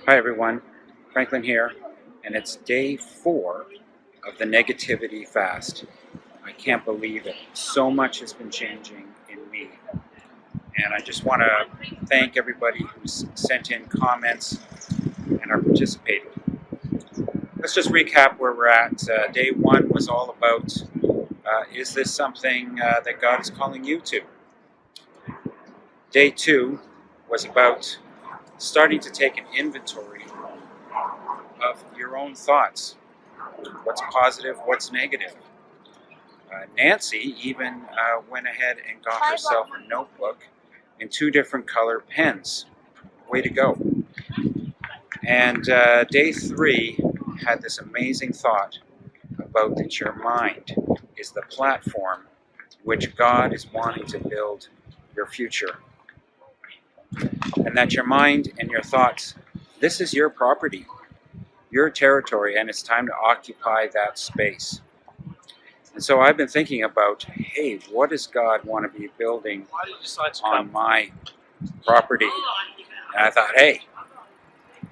Hi everyone, Franklin here, and it's day 4 of the negativity fast. I can't believe it. So much has been changing in me, and I just want to thank everybody who's sent in comments and are participating. Let's just recap where we're at. Day 1 was all about, is this something that God is calling you to? Day 2 was about starting to take an inventory of your own thoughts. What's positive, what's negative. Nancy even went ahead and got herself a notebook and 2 different color pens. Way to go. And day 3 had this amazing thought about that your mind is the platform which God is wanting to build your future. And that your mind and your thoughts, this is your property, your territory, and it's time to occupy that space. And so I've been thinking about, hey, what does God want to be building on my property? And I thought, hey,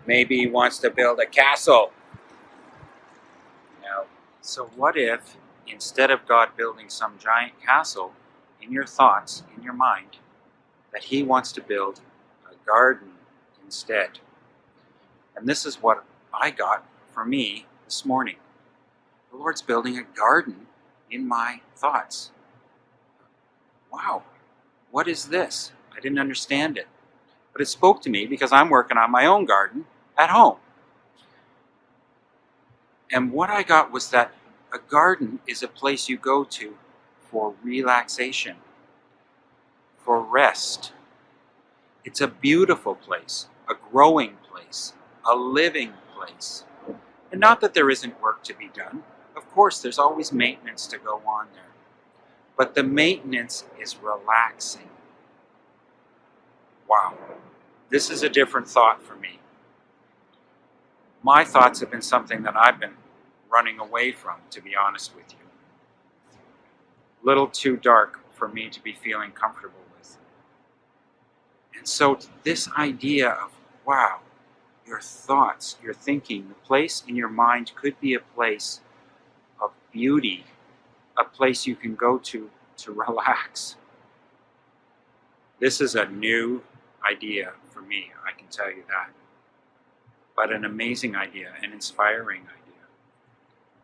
maybe he wants to build a castle. Now, so what if instead of God building some giant castle in your thoughts, in your mind, that he wants to build a garden instead? And this is what I got for me this morning. The Lord's building a garden in my thoughts. Wow, what is this? I didn't understand it. But it spoke to me because I'm working on my own garden at home. And what I got was that a garden is a place you go to for relaxation, for rest. It's a beautiful place, a growing place, a living place. And not that there isn't work to be done. Of course, there's always maintenance to go on there. But the maintenance is relaxing. Wow. This is a different thought for me. My thoughts have been something that I've been running away from, to be honest with you. A little too dark for me to be feeling comfortable with. And so this idea of, wow, your thoughts, your thinking, the place in your mind could be a place of beauty, a place you can go to relax. This is a new idea for me, I can tell you that. But an amazing idea, an inspiring idea.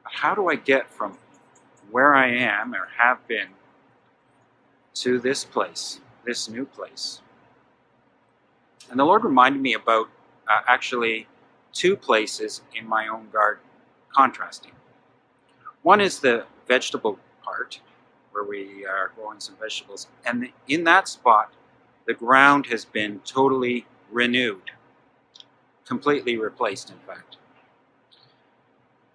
But how do I get from where I am or have been to this place, this new place? And the Lord reminded me about actually 2 places in my own garden, contrasting. One is the vegetable part, where we are growing some vegetables, and in that spot, the ground has been totally renewed, completely replaced, in fact.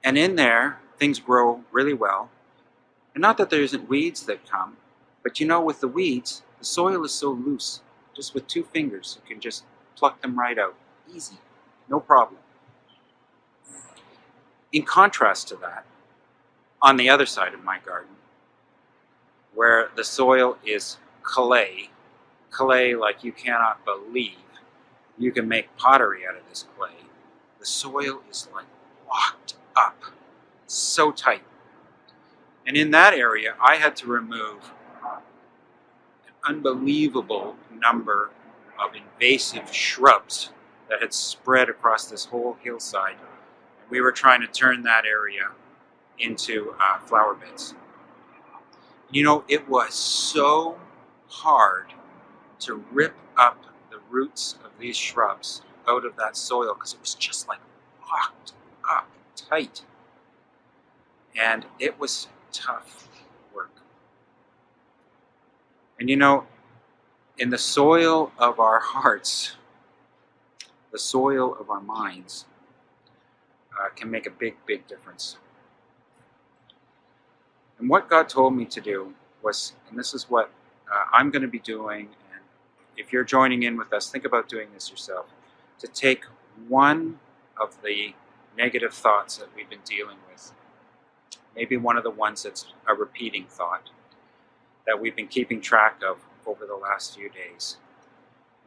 And in there, things grow really well. And not that there isn't weeds that come, but you know, with the weeds, the soil is so loose, just with 2 fingers, you can just pluck them right out. Easy, no problem. In contrast to that, on the other side of my garden, where the soil is clay like you cannot believe. You can make pottery out of this clay. The soil is like locked up, so tight. And in that area, I had to remove an unbelievable number of invasive shrubs that had spread across this whole hillside. And we were trying to turn that area into flower beds. You know, it was so hard to rip up the roots of these shrubs out of that soil because it was just like locked up tight. And it was tough work. And you know, in the soil of our hearts, the soil of our minds can make a big, big difference. And what God told me to do was, and this is what I'm going to be doing, and if you're joining in with us, think about doing this yourself, to take one of the negative thoughts that we've been dealing with, maybe one of the ones that's a repeating thought that we've been keeping track of over the last few days,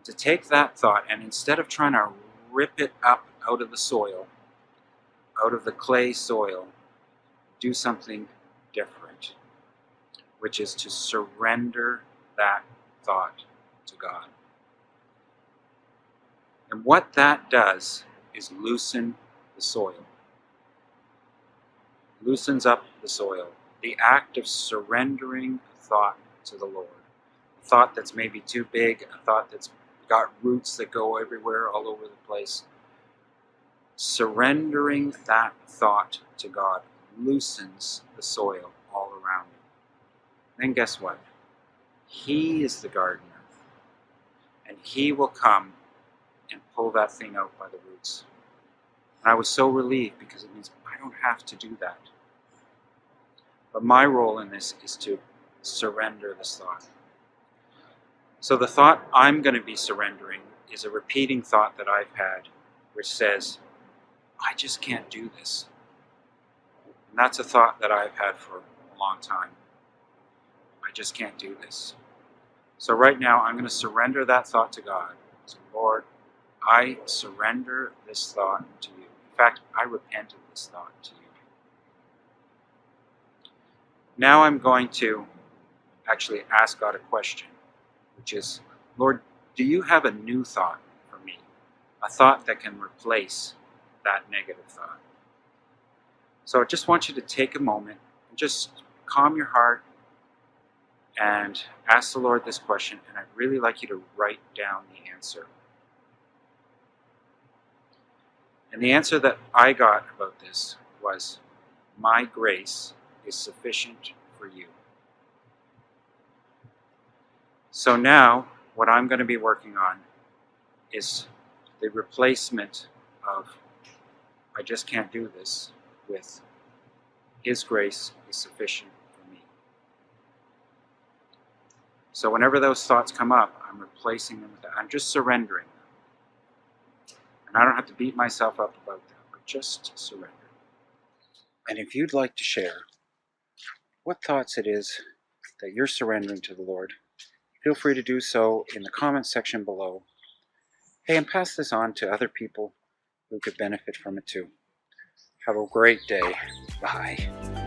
to take that thought and instead of trying to rip it up out of the soil, out of the clay soil, do something different, which is to surrender that thought to God. And what that does is loosen the soil. Loosens up the soil. The act of surrendering a thought to the Lord. A thought that's maybe too big, a thought that's got roots that go everywhere, all over the place. Surrendering that thought to God loosens the soil all around you. Then guess what? He is the gardener. And He will come and pull that thing out by the roots. And I was so relieved because it means I don't have to do that. But my role in this is to surrender this thought. So the thought I'm going to be surrendering is a repeating thought that I've had, which says, I just can't do this. And that's a thought that I've had for a long time. I just can't do this. So right now I'm going to surrender that thought to God. So Lord, I surrender this thought to you. In fact, I repent of this thought to you. Now I'm going to actually ask God a question, which is, Lord, do you have a new thought for me? A thought that can replace that negative thought. So I just want you to take a moment and just calm your heart and ask the Lord this question, and I'd really like you to write down the answer. And the answer that I got about this was, my grace is sufficient for you. So now, what I'm going to be working on is the replacement of, I just can't do this, with His grace is sufficient for me. So whenever those thoughts come up, I'm replacing them with that. I'm just surrendering them. And I don't have to beat myself up about that, but just surrender. And if you'd like to share what thoughts it is that you're surrendering to the Lord, feel free to do so in the comments section below. Hey, and pass this on to other people who could benefit from it too. Have a great day. Bye.